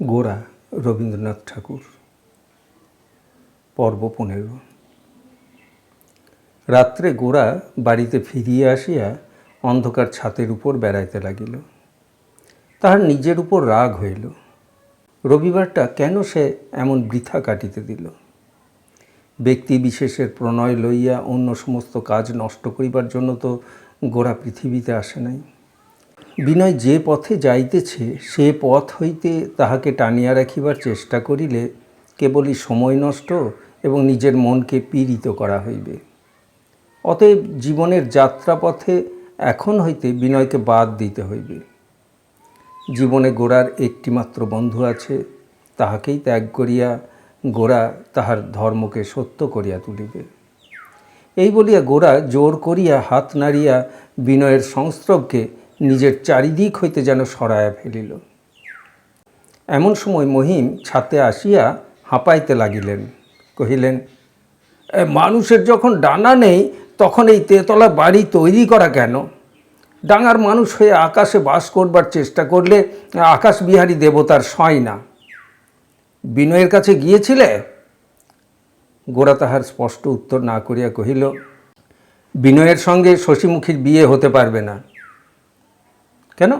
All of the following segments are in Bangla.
গোরা রবীন্দ্রনাথ ঠাকুর। পর্ব 15। রাত্রে গোরা বাড়িতে ফিরিয়া আসিয়া অন্ধকার ছাতের উপর বেড়াইতে লাগিল। তাহার নিজের উপর রাগ হইল। রবিবারটা কেন সে এমন বৃথা কাটিতে দিল? ব্যক্তি বিশেষের প্রণয় লইয়া অন্য সমস্ত কাজ নষ্ট করিবার জন্য তো গোরা পৃথিবীতে আসে নাই। বিনয় যে পথে যাইতেছে সে পথ হইতে তাহাকে টানিয়া রাখিবার চেষ্টা করিলে কেবলই সময় নষ্ট এবং নিজের মনকে পীড়িত করা হইবে। অতএব জীবনের যাত্রাপথে এখন হইতে বিনয়কে বাদ দিতে হইবে। জীবনে গোরার একটিমাত্র বন্ধু আছে, তাহাকেই ত্যাগ করিয়া গোরা তাহার ধর্মকে সত্য করিয়া তুলিবে। এই বলিয়া গোরা জোর করিয়া হাত নাড়িয়া বিনয়ের সংস্রবকে নিজের চারিদিক হইতে যেন সরাইয়া ফেলিল। এমন সময় মহিম ছাতে আসিয়া হাঁপাইতে লাগিলেন। কহিলেন, মানুষের যখন ডানা নেই তখন এই তেতলা বাড়ি তৈরি করা কেন? ডাঙার মানুষ হয়ে আকাশে বাস করবার চেষ্টা করলে আকাশবিহারী দেবতার সয় না। বিনয়ের কাছে গিয়েছিলে? গোরা তাহার স্পষ্ট উত্তর না করিয়া কহিল, বিনয়ের সঙ্গে শশীমুখীর বিয়ে হতে পারবে না। কেন?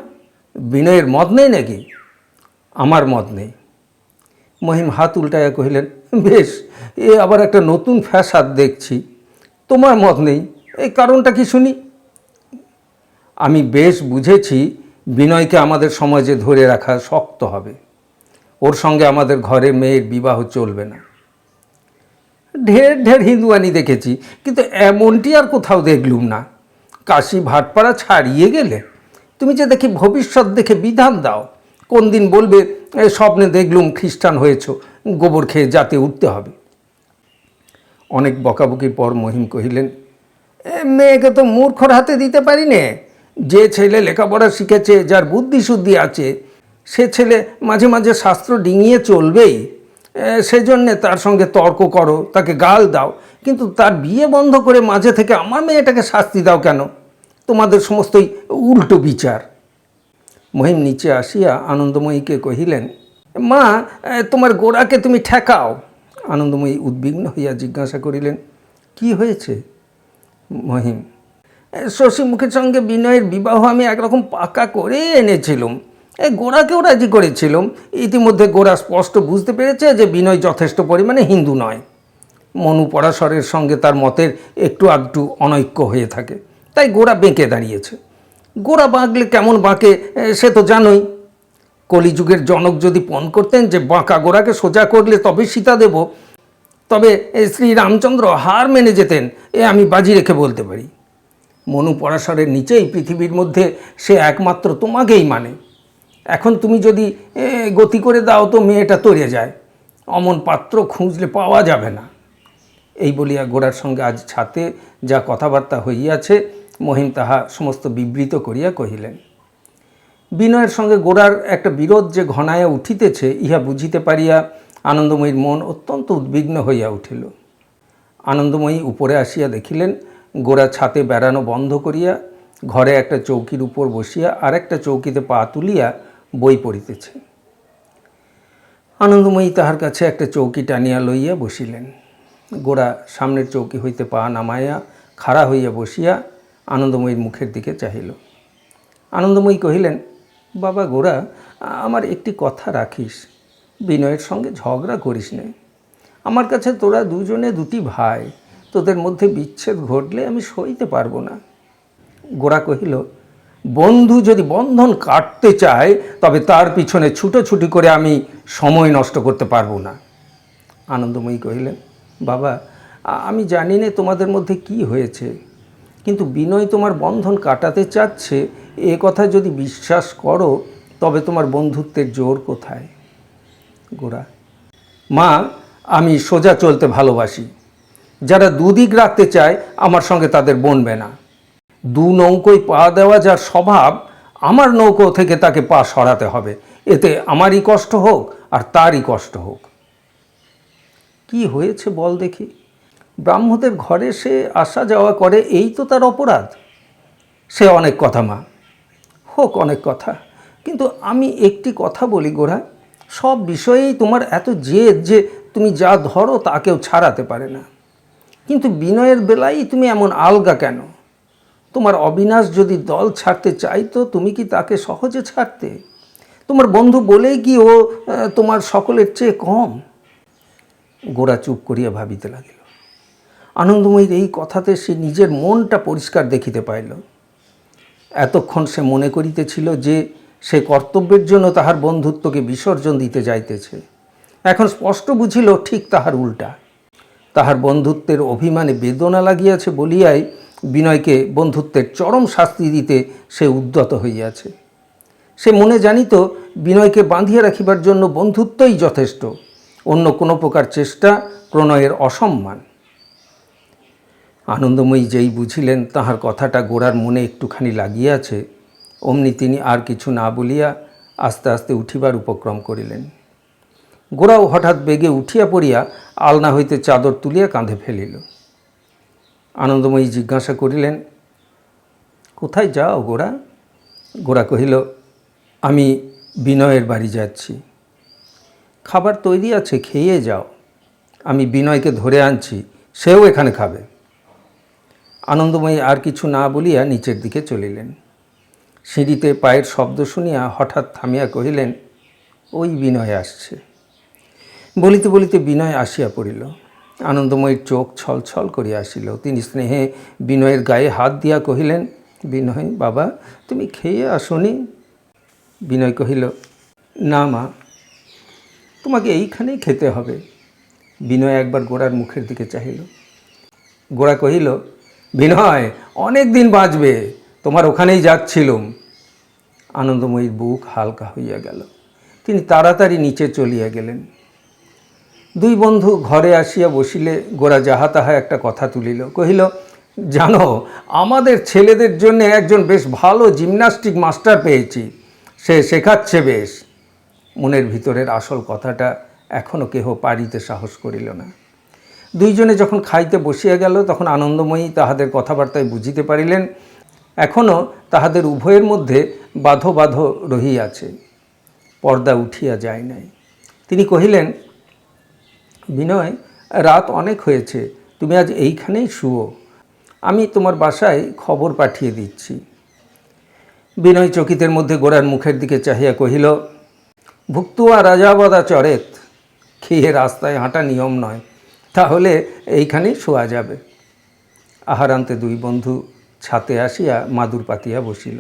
বিনয়ের মত নেই নাকি? আমার মত নেই। মহিম হাত উল্টাইয়া কহিলেন, বেশ, এ আবার একটা নতুন ফ্যাসাদ দেখছি। তোমার মত নেই, এই কারণটা কি শুনি? আমি বেশ বুঝেছি বিনয়কে আমাদের সমাজে ধরে রাখা শক্ত হবে। ওর সঙ্গে আমাদের ঘরে মেয়ের বিবাহ চলবে না। ঢের ঢের হিন্দুয়ানি দেখেছি, কিন্তু এমনটি আর কোথাও দেখলুম না। কাশী ভাটপাড়া ছাড়িয়ে গেলে তুমি যে দেখি ভবিষ্যৎ দেখে বিধান দাও। কোন দিন বলবে স্বপ্নে দেখলুম খ্রিস্টান হয়েছ, গোবর খেয়ে জাতে উঠতে হবে। অনেক বকাবকির পর মহিম কহিলেন, মেয়েকে তো মূর্খর হাতে দিতে পারি নে। যে ছেলে লেখাপড়া শিখেছে, যার বুদ্ধি শুদ্ধি আছে, সে ছেলে মাঝে মাঝে শাস্ত্র ডিঙিয়ে চলবেই। সেজন্যে তার সঙ্গে তর্ক করো, তাকে গাল দাও, কিন্তু তার বিয়ে বন্ধ করে মাঝে থেকে আমার মেয়েটাকে শাস্তি দাও কেন? তোমাদের সমস্তই উল্টো বিচার। মহিম নিচে আসিয়া আনন্দময়ীকে কহিলেন, মা, তোমার গোরাকে তুমি ঠেকাও। আনন্দময়ী উদ্বিগ্ন হইয়া জিজ্ঞাসা করিলেন, কি হয়েছে? মহিম, শশীমুখীর সঙ্গে বিনয়ের বিবাহ আমি একরকম পাকা করে এনেছিলাম। গোরাকেও রাজি করেছিলাম। ইতিমধ্যে গোরা স্পষ্ট বুঝতে পেরেছে যে বিনয় যথেষ্ট পরিমাণে হিন্দু নয়। মনু পরাশরের সঙ্গে তার মতের একটু আধটু অনৈক্য হয়ে থাকে, তাই গোরা বেঁকে দাঁড়িয়েছে। গোরা বাঁকলে কেমন বাঁকে সে তো জানোই। কলিযুগের জনক যদি পণ করতেন যে বাঁকা গোরাকে সোজা করলে তবে সীতা দেব, তবে শ্রী রামচন্দ্র হার মেনে যেতেন, এ আমি বাজি রেখে বলতে পারি। মনু পরাশরের নিচেই পৃথিবীর মধ্যে সে একমাত্র তোমাকেই মানে। এখন তুমি যদি গতি করে দাও তো মেয়েটা তরে যায়। অমন পাত্র খুঁজলে পাওয়া যাবে না। এই বলিয়া গোরার সঙ্গে আজ ছাতে যা কথাবার্তা হইয়াছে মহিম তাহা সমস্ত বিবৃত করিয়া কহিলেন। বিনয়ের সঙ্গে গোরার একটা বিরোধ যে ঘনায়া উঠিতেছে ইহা বুঝিতে পারিয়া আনন্দময়ীর মন অত্যন্ত উদ্বিগ্ন হইয়া উঠিল। আনন্দময়ী উপরে আসিয়া দেখিলেন গোরা ছাতে বেড়ানো বন্ধ করিয়া ঘরে একটা চৌকির উপর বসিয়া আর একটা চৌকিতে পা তুলিয়া বই পড়িতেছে। আনন্দময়ী তাহার কাছে একটা চৌকি টানিয়া লইয়া বসিলেন। গোরা সামনের চৌকি হইতে পা নামাইয়া খাড়া হইয়া বসিয়া আনন্দময়ীর মুখের দিকে চাহিল। আনন্দময়ী কহিলেন, বাবা গোরা, আমার একটি কথা রাখিস। বিনয়ের সঙ্গে ঝগড়া করিস নে। আমার কাছে তোরা দুজনে দুটি ভাই, তোদের মধ্যে বিচ্ছেদ ঘটলে আমি সইতে পারবো না। গোরা কহিল, বন্ধু যদি বন্ধন কাটতে চায় তবে তার পিছনে ছুটোছুটি করে আমি সময় নষ্ট করতে পারবো না। আনন্দময়ী কহিলেন, বাবা, আমি জানি না তোমাদের মধ্যে কি হয়েছে, কিন্তু বিনয় তোমার বন্ধন কাটাতে চাচ্ছে এ কথা যদি বিশ্বাস করো তবে তোমার বন্ধুত্বের জোর কোথায়? গোরা, মা, আমি সোজা চলতে ভালোবাসি। যারা দুদিক রাখতে চায় আমার সঙ্গে তাদের বনবে না। দু নৌকোয় পা দেওয়া যার স্বভাব, আমার নৌকো থেকে তাকে পা সরাতে হবে। এতে আমারই কষ্ট হোক আর তারই কষ্ট হোক। কি হয়েছে বল দেখি? ব্রাহ্মদের ঘরে সে আসা যাওয়া করে, এই তো তার অপরাধ। সে অনেক কথা মা, হোক অনেক কথা, কিন্তু আমি একটি কথা বলি গোরা, সব বিষয়েই তোমার এত জেদ যে তুমি যা ধরো তা কেউ ছাড়াতে পারে না। কিন্তু বিনয়ের বেলায় তুমি এমন আলগা কেন? তোমার অবিনাশ যদি দল ছাড়তে চাইতো তুমি কি তাকে সহজে ছাড়তে? তোমার বন্ধু বলেই কি ও তোমার সকলের চেয়ে কম? গোরা চুপ করিয়া ভাবিতে লাগিল। আনন্দময়ীর এই কথাতে সে নিজের মনটা পরিষ্কার দেখিতে পাইল। এতক্ষণ সে মনে করিতেছিল যে সে কর্তব্যের জন্য তাহার বন্ধুত্বকে বিসর্জন দিতে যাইতেছে। এখন স্পষ্ট বুঝিল ঠিক তাহার উল্টা। তাহার বন্ধুত্বের অভিমানে বেদনা লাগিয়াছে বলিয়াই বিনয়কে বন্ধুত্বের চরম শাস্তি দিতে সে উদ্যত হইয়াছে। সে মনে জানিত বিনয়কে বাঁধিয়া রাখিবার জন্য বন্ধুত্বই যথেষ্ট, অন্য কোনো প্রকার চেষ্টা প্রণয়ের অসম্মান। আনন্দময়ী যেই বুঝিলেন তাহার কথাটা গোরার মনে একটুখানি লাগিয়াছে, অমনি তিনি আর কিছু না বলিয়া আস্তে আস্তে উঠিবার উপক্রম করিলেন। গোরাও হঠাৎ বেগে উঠিয়া পড়িয়া আলনা হইতে চাদর তুলিয়া কাঁধে ফেলিল। আনন্দময়ী জিজ্ঞাসা করিলেন, কোথায় যাও গোরা? গোরা কহিল, আমি বিনয়ের বাড়ি যাচ্ছি। খাবার তৈরি আছে, খেয়ে যাও। আমি বিনয়কে ধরে আনছি, সেও এখানে খাবে। আনন্দময়ী আর কিছু না বলিয়া নিচের দিকে চলিলেন। সিঁড়িতে পায়ের শব্দ শুনিয়া হঠাৎ থামিয়া কহিলেন, ওই বিনয় আসছে। বলিতে বলিতে বিনয় আসিয়া পড়িল। আনন্দময়ীর চোখ ছলছল করিয়া আসিল। তিনি স্নেহে বিনয়ের গায়ে হাত দিয়া কহিলেন, বিনয় বাবা, তুমি খেয়ে আসনি? বিনয় কহিল, না মা, তোমাকে এইখানেই খেতে হবে। বিনয় একবার গোরার মুখের দিকে চাহিল। গোরা কহিল, বিনয় অনেক দিন বাঁচবে, তোমার ওখানেই যাচ্ছিলুম। আনন্দময়ীর বুক হালকা হইয়া গেল। তিনি তাড়াতাড়ি নিচে চলিয়া গেলেন। দুই বন্ধু ঘরে আসিয়া বসিলে গোরা যাহা তাহা একটা কথা তুলিল। কহিল, জানো, আমাদের ছেলেদের জন্য একজন বেশ ভালো জিমন্যাস্টিক মাস্টার পেয়েছি, সে শেখাচ্ছে বেশ। মনের ভিতরের আসল কথাটা এখনও কেহ পারিতে সাহস করিল না। দুইজনে যখন খাইতে বসিয়া গেল তখন আনন্দময়ী তাহাদের কথাবার্তায় বুঝিতে পারিলেন এখনও তাহাদের উভয়ের মধ্যে বাঁধো বাঁধো রহিয়াছে, পর্দা উঠিয়া যায় নাই। তিনি কহিলেন, বিনয়, রাত অনেক হয়েছে, তুমি আজ এইখানেই শুও, আমি তোমার বাসায় খবর পাঠিয়ে দিচ্ছি। বিনয় চকিতের মধ্যে গোরার মুখের দিকে চাহিয়া কহিল, ভুক্তুয়া রাজাবাদা চরেত, খেয়ে রাস্তায় হাঁটা নিয়ম নয়, তাহলে এইখানেই শোয়া যাবে। আহারান্তে দুই বন্ধু ছাতে আসিয়া মাদুর পাতিয়া বসিল।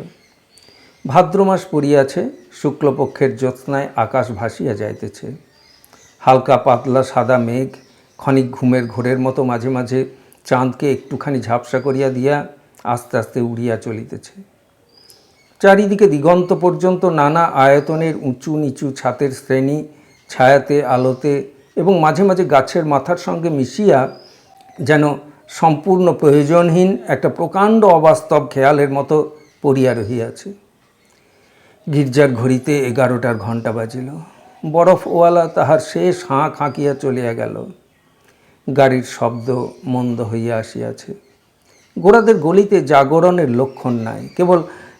ভাদ্র মাস পড়িয়াছে, শুক্লপক্ষের জ্যোৎস্নায় আকাশ ভাসিয়া যাইতেছে। হালকা পাতলা সাদা মেঘ ক্ষণিক ঘুমের ঘোরের মতো মাঝে মাঝে চাঁদকে একটুখানি ঝাপসা করিয়া দিয়া আস্তে আস্তে উড়িয়া চলিতেছে। চারিদিকে দিগন্ত পর্যন্ত নানা আয়তনের উঁচু নিচু ছাতের শ্রেণী ছায়াতে আলোতে এবং মাঝে মাঝে গাছের মাথার সঙ্গে মিশিয়া যেন সম্পূর্ণ প্রয়োজনহীন একটা প্রকাণ্ড অবাস্তব খেয়ালের মতো পড়িয়া রহিয়াছে। গির্জার ঘড়িতে 11টার ঘণ্টা বাজিল। বরফওয়ালা তাহার শেষ হাঁক হাঁকিয়া চলিয়া গেল। গাড়ির শব্দ মন্দ হইয়া আসিয়াছে। গোরাদের গলিতে জাগরণের লক্ষণ নাই।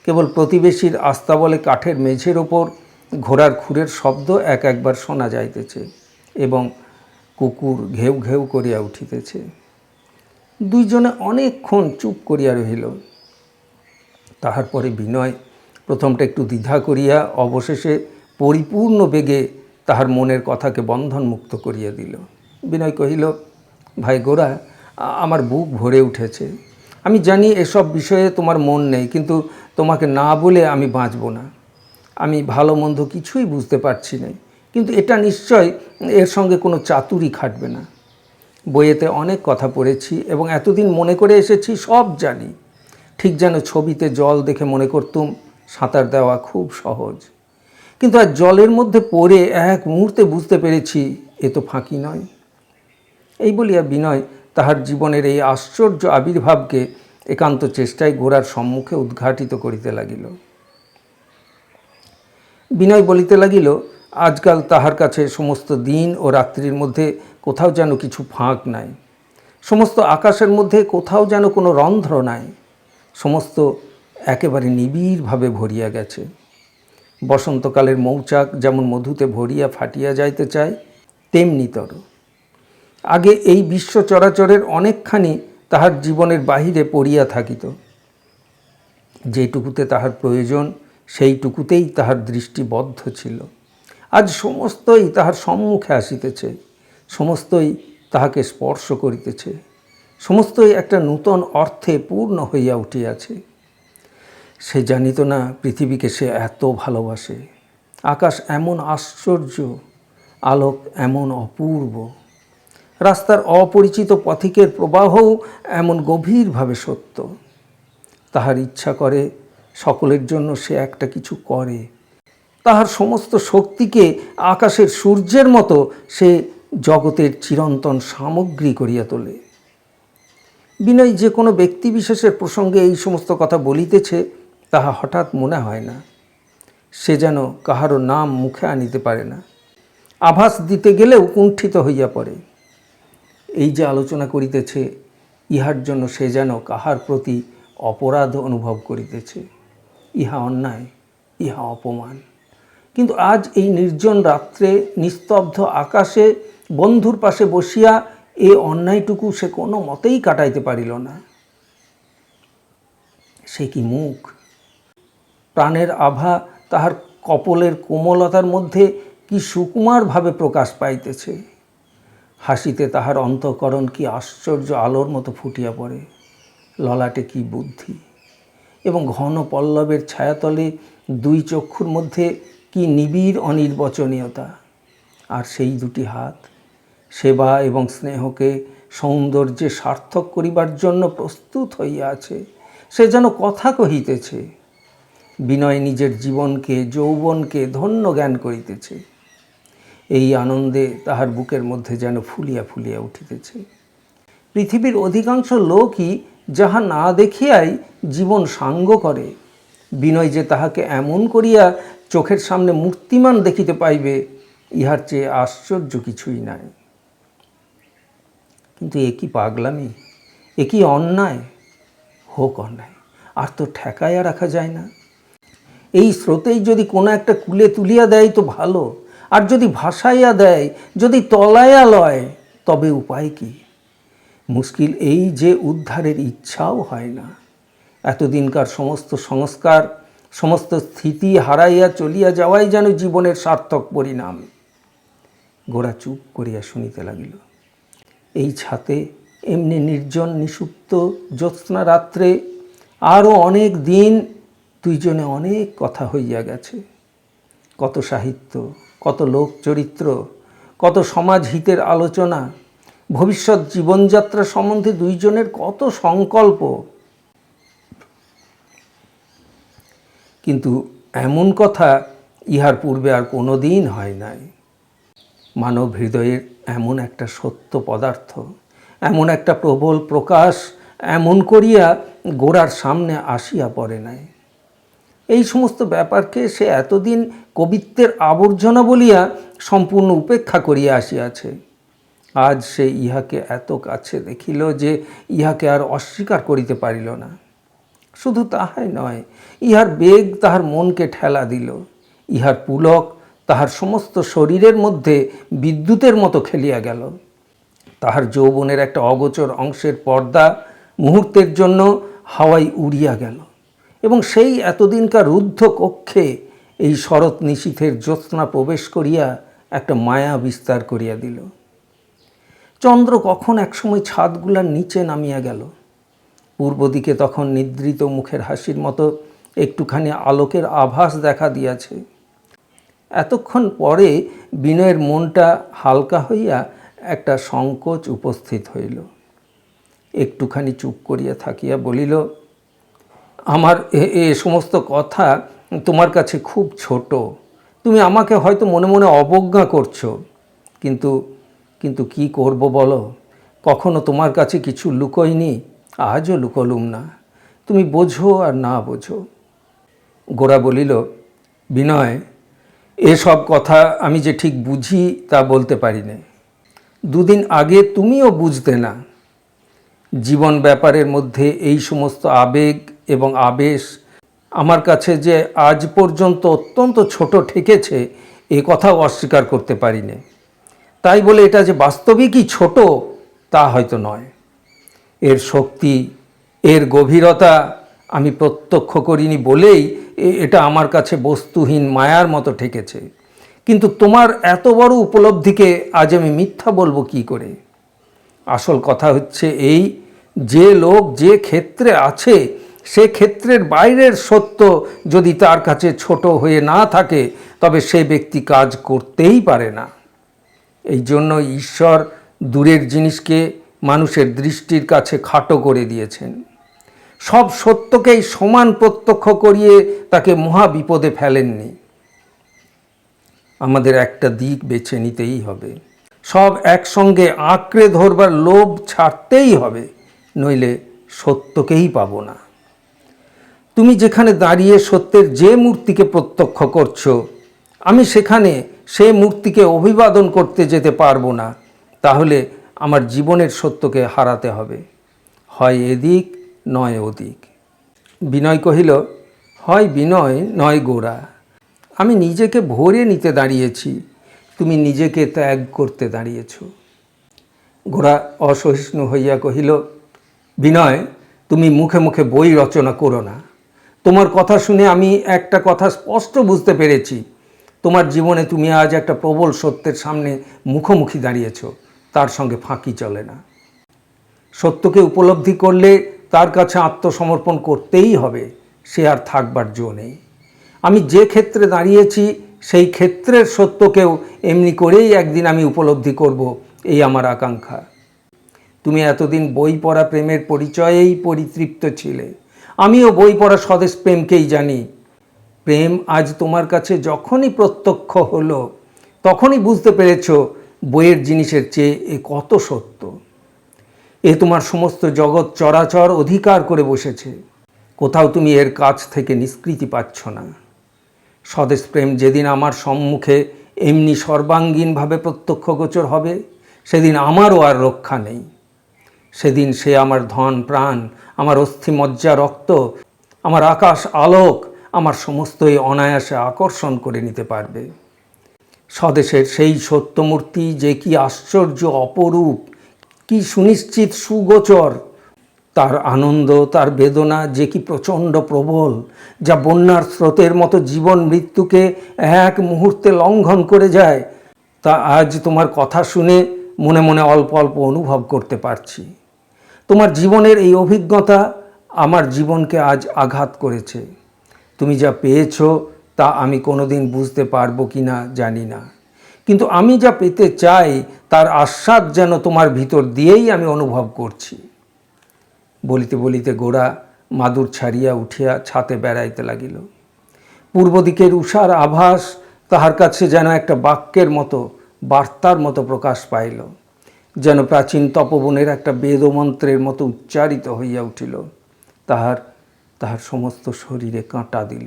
কেবল প্রতিবেশীর আস্তাবলে কাঠের মেঝের ওপর ঘোড়ার খুরের শব্দ একবার শোনা যাইতেছে এবং কুকুর ঘেউ ঘেউ করিয়া উঠিতেছে। দুইজনে অনেকক্ষণ চুপ করিয়া রহিল। তাহার পরে বিনয় প্রথমটা একটু দ্বিধা করিয়া অবশেষে পরিপূর্ণ বেগে তাহার মনের কথাকে বন্ধনমুক্ত করিয়া দিল। বিনয় কহিল, ভাই গোরা, আমার বুক ভরে উঠেছে। আমি জানি এসব বিষয়ে তোমার মন নেই, কিন্তু তোমাকে না বলে আমি বাঁচব না। আমি ভালো মন্দ কিছুই বুঝতে পারছি না, কিন্তু এটা নিশ্চয় এর সঙ্গে কোনো চাতুরি খাটবে না। বইয়েতে অনেক কথা পড়েছি এবং এতদিন মনে করে এসেছি সব জানি। ঠিক যেন ছবিতে জল দেখে মনে করতুম সাঁতার দেওয়া খুব সহজ, কিন্তু আর জলের মধ্যে পড়ে এক মুহূর্তে বুঝতে পেরেছি এ তো ফাঁকি নয়। এই বলিয়া বিনয় তাহার জীবনের এই আশ্চর্য আবির্ভাবকে একান্ত চেষ্টায় গোরার সম্মুখে উদ্ঘাটিত করিতে লাগিল। বিনয় বলিতে লাগিল, আজকাল তাহার কাছে সমস্ত দিন ও রাত্রির মধ্যে কোথাও যেন কিছু ফাঁক নাই, সমস্ত আকাশের মধ্যে কোথাও যেন কোনো রন্ধ্র নাই, সমস্ত একেবারে নিবিড়ভাবে ভরিয়া গেছে। বসন্তকালের মৌচাক যেমন মধুতে ভরিয়া ফাটিয়া যাইতে চায়, তেমনিতর আগে এই বিশ্ব চরাচরের অনেকখানি তাহার জীবনের বাহিরে পড়িয়া থাকিত। যেটুকুতে তাহার প্রয়োজন সেইটুকুতেই তাহার দৃষ্টিবদ্ধ ছিল। আজ সমস্তই তাহার সম্মুখে আসিতেছে, সমস্তই তাহাকে স্পর্শ করিতেছে, সমস্তই একটা নূতন অর্থে পূর্ণ হইয়া উঠিয়াছে। সে জানিত না পৃথিবীকে সে এত ভালোবাসে, আকাশ এমন আশ্চর্য, আলোক এমন অপূর্ব, রাস্তার অপরিচিত পথিকের প্রবাহও এমন গভীরভাবে সত্য। তাহার ইচ্ছা করে সকলের জন্য সে একটা কিছু করে, তাহার সমস্ত শক্তিকে আকাশের সূর্যের মতো সে জগতের চিরন্তন সামগ্রী করিয়া তোলে। বিনয় যে কোনো ব্যক্তিবিশেষের প্রসঙ্গে এই সমস্ত কথা বলিতেছে তাহা হঠাৎ মনে হয় না। সে যেন কাহারও নাম মুখে আনিতে পারে না, আভাস দিতে গেলেও কুণ্ঠিত হইয়া পড়ে। এই যে আলোচনা করিতেছে, ইহার জন্য সে যেন কাহার প্রতি অপরাধ অনুভব করিতেছে। ইহা অন্যায়, ইহা অপমান। কিন্তু আজ এই নির্জন রাত্রে নিস্তব্ধ আকাশে বন্ধুর পাশে বসিয়া এই অন্যায়টুকু সে কোনো মতেই কাটাইতে পারিল না। সে কি মুখ, প্রাণের আভা তাহার কপলের কোমলতার মধ্যে কি সুকুমারভাবে প্রকাশ পাইতেছে। হাসিতে তাহার অন্তঃকরণ কি আশ্চর্য আলোর মতো ফুটিয়া পড়ে। ললাটে কি বুদ্ধি, এবং ঘন পল্লবের ছায়াতলে দুই চক্ষুর মধ্যে কি নিবিড় অনির্বচনীয়তা। আর সেই দুটি হাত সেবা এবং স্নেহকে সৌন্দর্যে সার্থক করিবার জন্য প্রস্তুত হইয়া আছে। সে যেন কথা কহিতেছে। বিনয় নিজের জীবনকে, যৌবনকে ধন্য জ্ঞান করিতেছে। এই আনন্দে তাহার বুকের মধ্যে যেন ফুলিয়া ফুলিয়া উঠিতেছে। পৃথিবীর অধিকাংশ লোকই যাহা না দেখিয়াই জীবন সাঙ্গ করে, বিনয় যে তাহাকে এমন করিয়া চোখের সামনে মূর্তিমান দেখিতে পাইবে, ইহার চেয়ে আশ্চর্য কিছুই নাই। কিন্তু এ কি পাগলামি, এ কি অন্যায়? হোক অন্যায়, আর তো ঠেকাইয়া রাখা যায় না। এই স্রোতেই যদি কোনো একটা কূলে তুলিয়া দেয় তো ভালো, আর যদি ভাসাইয়া দেয়, যদি তলাইয়া লয়, তবে উপায় কি? মুশকিল এই যে উদ্ধারের ইচ্ছাও হয় না। এতদিনকার সমস্ত সংস্কার, সমস্ত স্থিতি হারাইয়া চলিয়া যাওয়াই যেন জীবনের সার্থক পরিণাম। গোরা চুপ করিয়া শুনিতে লাগিল। এই ছাতে এমনি নির্জন নিষুপ্ত জ্যোৎস্না রাত্রে আরও অনেক দিন দুইজনে অনেক কথা হইয়া গেছে। কত সাহিত্য, কত লোক চরিত্র, কত সমাজ হিতের আলোচনা, ভবিষ্যৎ জীবনযাত্রা সম্বন্ধে দুইজনের কত সংকল্প। কিন্তু এমন কথা ইহার পূর্বে আর কোনো দিন হয় নাই। মানব হৃদয়ের এমন একটা সত্য পদার্থ, এমন একটা প্রবল প্রকাশ এমন করিয়া গোরার সামনে আসিয়া পড়ে নাই। এই সমস্ত ব্যাপারকে সে এতদিন কবিত্বের আবর্জনা বলিয়া সম্পূর্ণ উপেক্ষা করিয়া আসিয়াছে। আজ সে ইহাকে এত কাছে দেখিল যে ইহাকে আর অস্বীকার করিতে পারিল না। শুধু তাহাই নয়, ইহার বেগ তাহার মনকে ঠেলা দিল। ইহার পুলক তাহার সমস্ত শরীরের মধ্যে বিদ্যুতের মতো খেলিয়া গেল। তাহার যৌবনের একটা অগোচর অংশের পর্দা মুহূর্তের জন্য হাওয়ায় উড়িয়া গেল, এবং সেই এতদিনকার রুদ্ধ কক্ষে এই শরৎ নিশীথের জ্যোৎস্না প্রবেশ করিয়া একটা মায়া বিস্তার করিয়া দিল। চন্দ্র কখন একসময় ছাদগুলার নিচে নামিয়া গেল। পূর্ব দিকে তখন নিদ্রিত মুখের হাসির মতো একটুখানি আলোকের আভাস দেখা দিয়াছে। এতক্ষণ পরে বিনয়ের মনটা হালকা হইয়া একটা সংকোচ উপস্থিত হইল। একটুখানি চুপ করিয়া থাকিয়া বলিল, আমার এ সমস্ত কথা তোমার কাছে খুব ছোট। তুমি আমাকে হয়তো মনে মনে অবজ্ঞা করছো, কিন্তু কি করব বলো? কখনো তোমার কাছে কিছু লুকোইনি, আজও লুকোলুম না। তুমি বোঝো আর না বোঝো। গোরা বলিল, বিনয়, এসব কথা আমি যে ঠিক বুঝি তা বলতে পারি না। দুদিন আগে তুমিও বুঝতে না। জীবন ব্যাপারের মধ্যে এই সমস্ত আবেগ এবং আবেশ আমার কাছে যে আজ পর্যন্ত অত্যন্ত ছোট ঠেকেছে এ কথাও অস্বীকার করতে পারি না। তাই বলে এটা যে বাস্তবিকই ছোট তা হয়তো নয়। এর শক্তি, এর গভীরতা আমি প্রত্যক্ষ করিনি বলেই এটা আমার কাছে বস্তুহীন মায়ার মতো ঠেকেছে। কিন্তু তোমার এত বড় উপলব্ধিকে আজ আমি মিথ্যা বলবো কি করে? আসল কথা হচ্ছে এই, যে লোক যে ক্ষেত্রে আছে সে ক্ষেত্রের বাইরের সত্য যদি তার কাছে ছোট হয়ে না থাকে তবে সে ব্যক্তি কাজ করতেই পারে না। এই জন্য ঈশ্বর দূরের জিনিসকে মানুষের দৃষ্টির কাছে খাটো করে দিয়েছেন। সব সত্যকেই সমান প্রত্যক্ষ করিয়ে তাকে মহা বিপদে ফেলেননি। আমাদের একটা দিক বেছে নিতেই হবে। সব একসঙ্গে আঁকড়ে ধরবার লোভ ছাড়তেই হবে, নইলে সত্যকেই পাবো না। তুমি যেখানে দাঁড়িয়ে সত্যের যে মূর্তিকে প্রত্যক্ষ করছো, আমি সেখানে সে মূর্তিকে অভিবাদন করতে যেতে পারবো না। তাহলে আমার জীবনের সত্যকে হারাতে হবে, হয় এদিক নয় ওদিক। বিনয় কহিল, হয় বিনয় নয় গোরা। আমি নিজেকে ভরে নিতে দাঁড়িয়েছি, তুমি নিজেকে ত্যাগ করতে দাঁড়িয়েছ। গোরা অসহিষ্ণু হইয়া কহিল, বিনয়, তুমি মুখে মুখে বই রচনা করো না। তোমার কথা শুনে আমি একটা কথা স্পষ্ট বুঝতে পেরেছি। তোমার জীবনে তুমি আজ একটা প্রবল সত্যের সামনে মুখোমুখি দাঁড়িয়েছ, তার সঙ্গে ফাঁকি চলে না। সত্যকে উপলব্ধি করলে তার কাছে আত্মসমর্পণ করতেই হবে, সে আর থাকবার জো নেই। আমি যে ক্ষেত্রে দাঁড়িয়েছি সেই ক্ষেত্রের সত্যকেও এমনি করেই একদিন আমি উপলব্ধি করব, এই আমার আকাঙ্ক্ষা। তুমি এতদিন বই পড়া প্রেমের পরিচয়েই পরিতৃপ্ত ছিলে, আমিও বই পড়া স্বদেশ প্রেমকেই জানি। প্রেম আজ তোমার কাছে যখনই প্রত্যক্ষ হলো তখনই বুঝতে পেরেছ বইয়ের জিনিসের চেয়ে এ কত সত্য। এ তোমার সমস্ত জগৎ চরাচর অধিকার করে বসেছে, কোথাও তুমি এর কাছ থেকে নিষ্কৃতি পাচ্ছ না। স্বদেশ প্রেম যেদিন আমার সম্মুখে এমনি সর্বাঙ্গীনভাবে প্রত্যক্ষগোচর হবে, সেদিন আমারও আর রক্ষা নেই। সেদিন সে আমার ধন প্রাণ, আমার অস্থিমজ্জা রক্ত, আমার আকাশ আলোক, আমার সমস্তই অনায়াসে আকর্ষণ করে নিতে পারবে। স্বদেশের সেই সত্যমূর্তি যে কি আশ্চর্য অপরূপ, কি সুনিশ্চিত সুগোচর, তার আনন্দ, তার বেদনা যে কি প্রচণ্ড প্রবল, যা বন্যার স্রোতের মতো জীবন মৃত্যুকে এক মুহূর্তে লঙ্ঘন করে যায়, তা আজ তোমার কথা শুনে মনে মনে অল্প অল্প অনুভব করতে পারছি। তোমার জীবনের এই অভিজ্ঞতা আমার জীবনকে আজ আঘাত করেছে। তুমি যা পেয়েছ তা আমি কোনোদিন বুঝতে পারবো কি না জানি না, কিন্তু আমি যা পেতে চাই তার আস্বাদ যেন তোমার ভিতর দিয়েই আমি অনুভব করছি। বলিতে বলিতে গোরা মাদুর ছাড়িয়া উঠিয়া ছাতে বেড়াইতে লাগিল। পূর্ব দিকের উষার আভাস তাহার কাছে যেন একটা বাক্যের মতো, বার্তার মতো প্রকাশ পাইল, যেন প্রাচীন তপবনের একটা বেদমন্ত্রের মতো উচ্চারিত হইয়া উঠিল। তাহার সমস্ত শরীরে কাঁটা দিল।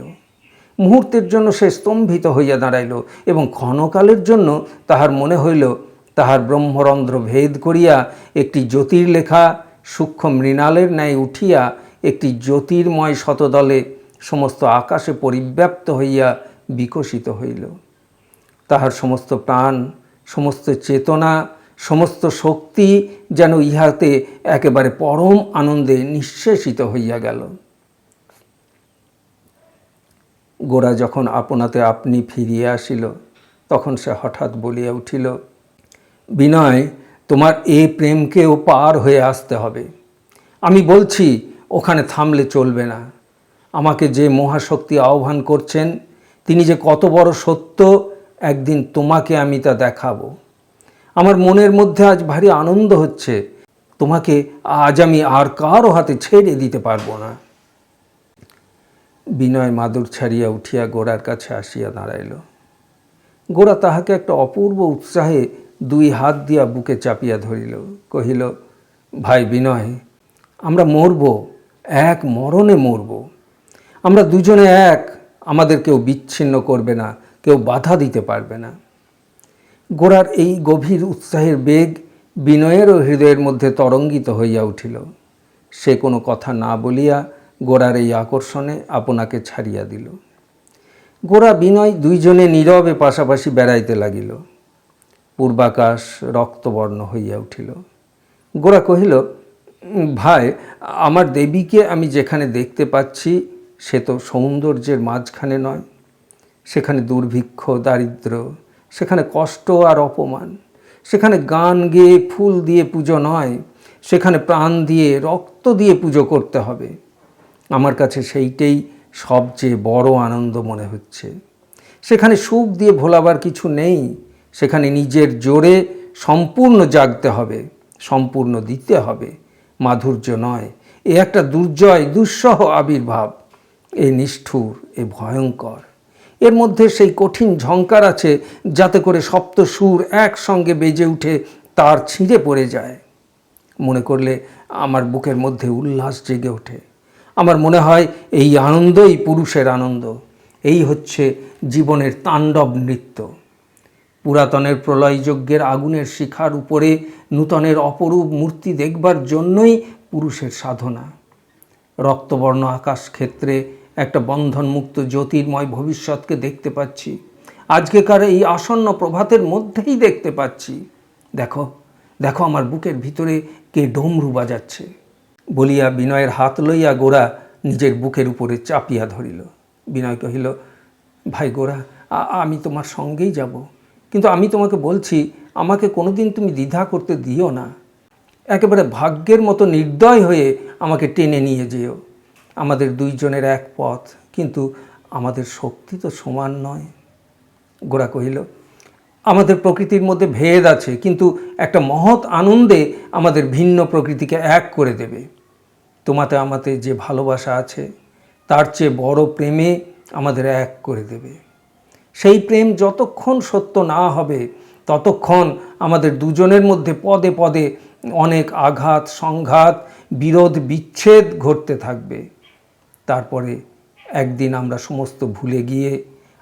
মুহূর্তের জন্য সে স্তম্ভিত হইয়া দাঁড়াইল এবং ক্ষণকালের জন্য তাহার মনে হইল তাহার ব্রহ্মরন্ধ্র ভেদ করিয়া একটি জ্যোতির্লেখা সূক্ষ্ম মৃণালের ন্যায় উঠিয়া একটি জ্যোতির্ময় শতদলে সমস্ত আকাশে পরিব্যাপ্ত হইয়া বিকশিত হইল। তাহার সমস্ত প্রাণ, সমস্ত চেতনা, সমস্ত শক্তি যেন ইহাতে একেবারে পরম আনন্দে নিঃশেষিত হইয়া গেল। গোরা যখন আপনাতে আপনি ফিরিয়া আসিল তখন সে হঠাৎ বলিয়া উঠিল, বিনয়, তোমার এ প্রেমকেও পার হয়ে আসতে হবে। আমি বলছি, ওখানে থামলে চলবে না। আমাকে যে মহাশক্তি আহ্বান করছেন তিনি যে কত বড় সত্য, একদিন তোমাকে আমি তা দেখাবো। আমার মনের মধ্যে আজ ভারী আনন্দ হচ্ছে। তোমাকে আজ আমি আর কারো হাতে ছেড়ে দিতে পারবো না। বিনয় মাদুর ছাড়িয়া উঠিয়া গোরার কাছে আসিয়া দাঁড়াইল। গোরা তাহাকে একটা অপূর্ব উৎসাহে দুই হাত দিয়া বুকে চাপিয়া ধরিল, কহিল, ভাই বিনয়, আমরা মরব, এক মরণে মরব। আমরা দুজনে এক, আমাদের কেউ বিচ্ছিন্ন করবে না, কেউ বাধা দিতে পারবে না। গোরার এই গভীর উৎসাহের বেগ বিনয়েরও হৃদয়ের মধ্যে তরঙ্গিত হইয়া উঠিল। সে কোনো কথা না বলিয়া গোরার এই আকর্ষণে আপনাকে ছাড়িয়া দিল। গোরা বিনয় দুইজনে নীরবে পাশাপাশি বেড়াইতে লাগিল। পূর্বাকাশ রক্তবর্ণ হইয়া উঠিল। গোরা কহিল, ভাই, আমার দেবীকে আমি যেখানে দেখতে পাচ্ছি সে তো সৌন্দর্যের মাঝখানে নয়। সেখানে দুর্ভিক্ষ, দারিদ্র, সেখানে কষ্ট আর অপমান। সেখানে গান গেয়ে ফুল দিয়ে পুজো নয়, সেখানে প্রাণ দিয়ে রক্ত দিয়ে পুজো করতে হবে। আমার কাছে সেইটাই সবচেয়ে বড় আনন্দ মনে হচ্ছে। সেখানে সুখ দিয়ে ভোলাবার কিছু নেই। সেখানে নিজের জোরে সম্পূর্ণ জাগতে হবে, সম্পূর্ণ দিতে হবে, মাধুর্য নয়। এ একটা দুর্জয়, দুঃসহ আবির্ভাব। এ নিষ্ঠুর, এ ভয়ঙ্কর। এর মধ্যে সেই কঠিন ঝঙ্কার আছে যাতে করে সপ্ত সুর একসঙ্গে বেজে উঠে তার ছিঁড়ে পড়ে যায়। মনে করলে আমার বুকের মধ্যে উল্লাস জেগে ওঠে। আমার মনে হয় এই আনন্দই পুরুষের আনন্দ। এই হচ্ছে জীবনের তাণ্ডব নৃত্য। পুরাতনের প্রলয়যজ্ঞের আগুনের শিখার উপরে নূতনের অপরূপ মূর্তি দেখবার জন্যই পুরুষের সাধনা। রক্তবর্ণ আকাশ ক্ষেত্রে একটা বন্ধনমুক্ত জ্যোতির্ময় ভবিষ্যৎকে দেখতে পাচ্ছি। আজকেকার এই আসন্ন প্রভাতের মধ্যেই দেখতে পাচ্ছি। দেখো, দেখো আমার বুকের ভিতরে কে ডমরু বাজাচ্ছে। বলিয়া বিনয়ের হাত লইয়া গোরা নিজের বুকের উপরে চাপিয়া ধরিল। বিনয় কহিল, ভাই গোরা, আমি তোমার সঙ্গেই যাব, কিন্তু আমি তোমাকে বলছি, আমাকে কোনোদিন তুমি দ্বিধা করতে দিও না। একেবারে ভাগ্যের মতো নির্দয় হয়ে আমাকে টেনে নিয়ে যেও। আমাদের দুইজনের এক পথ, কিন্তু আমাদের শক্তি তো সমান নয়। গোরা কহিল, আমাদের প্রকৃতির মধ্যে ভেদ আছে, কিন্তু একটা মহৎ আনন্দে আমাদের ভিন্ন প্রকৃতিকে এক করে দেবে। তোমাতে আমাতে যে ভালোবাসা আছে তার চেয়ে বড় প্রেমে আমাদের এক করে দেবে। সেই প্রেম যতক্ষণ সত্য না হবে ততক্ষণ আমাদের দুজনের মধ্যে পদে পদে অনেক আঘাত, সংঘাত, বিরোধ, বিচ্ছেদ ঘটতে থাকবে। তারপরে একদিন আমরা সমস্ত ভুলে গিয়ে,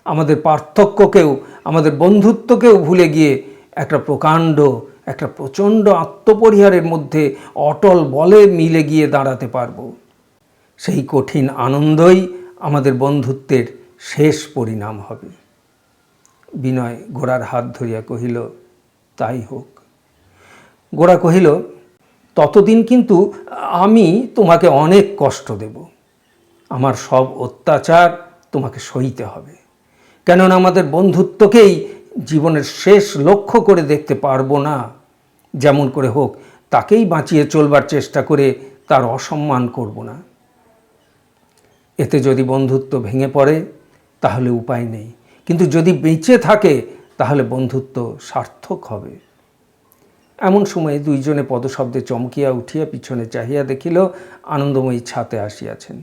আমাদের পার্থক্যকেও, আমাদের বন্ধুত্বকেও ভুলে গিয়ে একটা প্রকাণ্ড, একটা প্রচণ্ড আত্মপরিহারের মধ্যে অটল বলে মিলে গিয়ে দাঁড়াতে পারব। সেই কঠিন আনন্দই আমাদের বন্ধুত্বের শেষ পরিণাম হবে। বিনয় গোরার হাত ধরিয়া কহিল, তাই হোক। গোরা কহিল, ততদিন কিন্তু আমি তোমাকে অনেক কষ্ট দেব। আমার সব অত্যাচার তোমাকে সইতে হবে, কেননা আমাদের বন্ধুত্বকেই জীবনের শেষ লক্ষ্য করে দেখতে পারবো না। যেমন করে হোক তাকেই বাঁচিয়ে চলবার চেষ্টা করে তার অসম্মান করব না। এতে যদি বন্ধুত্ব ভেঙে পড়ে তাহলে উপায় নেই, কিন্তু যদি বেঁচে থাকে তাহলে বন্ধুত্ব সার্থক হবে। এমন সময়ে দুইজনে পদশব্দে চমকিয়া উঠিয়া পিছনে চাহিয়া দেখিল আনন্দময়ী ছাতে আসিয়াছেন।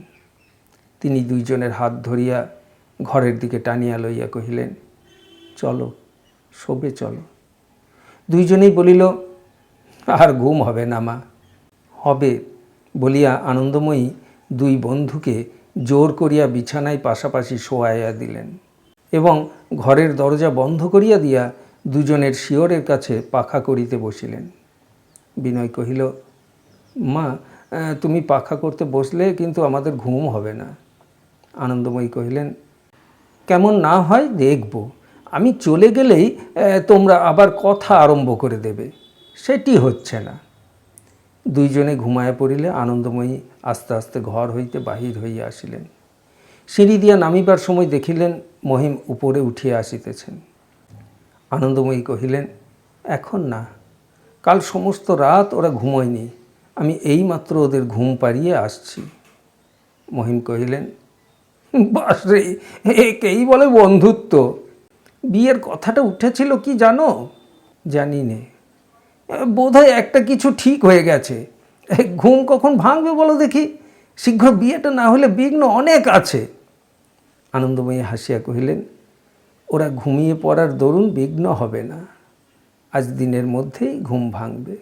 তিনি দুইজনের হাত ধরিয়া ঘরের দিকে টানিয়া লইয়া কহিলেন, চলো, শোবে চলো। দুইজনেই বলিল, আর ঘুম হবে না মা। হবে বলিয়া আনন্দময়ী দুই বন্ধুকে জোর করিয়া বিছানায় পাশাপাশি শোয়াইয়া দিলেন এবং ঘরের দরজা বন্ধ করিয়া দিয়া দুজনের শিয়রের কাছে পাখা করিতে বসিলেন। বিনয় কহিল, মা, তুমি পাখা করতে বসলে কিন্তু আমাদের ঘুম হবে না। আনন্দময়ী কহিলেন, কেমন না হয় দেখব। আমি চলে গেলেই তোমরা আবার কথা আরম্ভ করে দেবে, সেটি হচ্ছে না। দুইজনে ঘুমায়া পড়িলে আনন্দময়ী আস্তে আস্তে ঘর হইতে বাহির হইয়া আসিলেন। সিঁড়ি দিয়া নামিবার সময় দেখিলেন মহিম উপরে উঠিয়া আসিতেছেন। আনন্দময়ী কহিলেন, এখন না, কাল সমস্ত রাত ওরা ঘুমোয়নি, আমি এইমাত্র ওদের ঘুম পাড়িয়ে আসছি। মহিম কহিলেন, বাস রে, একেই বলে বন্ধুত্ব। বিয়ের কথাটা উঠেছিল কি জানো? জানি নে, বোধহয় একটা কিছু ঠিক হয়ে গেছে। ঘুম কখন ভাঙবে বলো দেখি? শীঘ্র বিয়েটা না হলে বিঘ্ন অনেক আছে। আনন্দময়ী হাসিয়া কহিলেন, ওরা ঘুমিয়ে পড়ার দরুন বিঘ্ন হবে না, আজ দিনের মধ্যেই ঘুম ভাঙবে।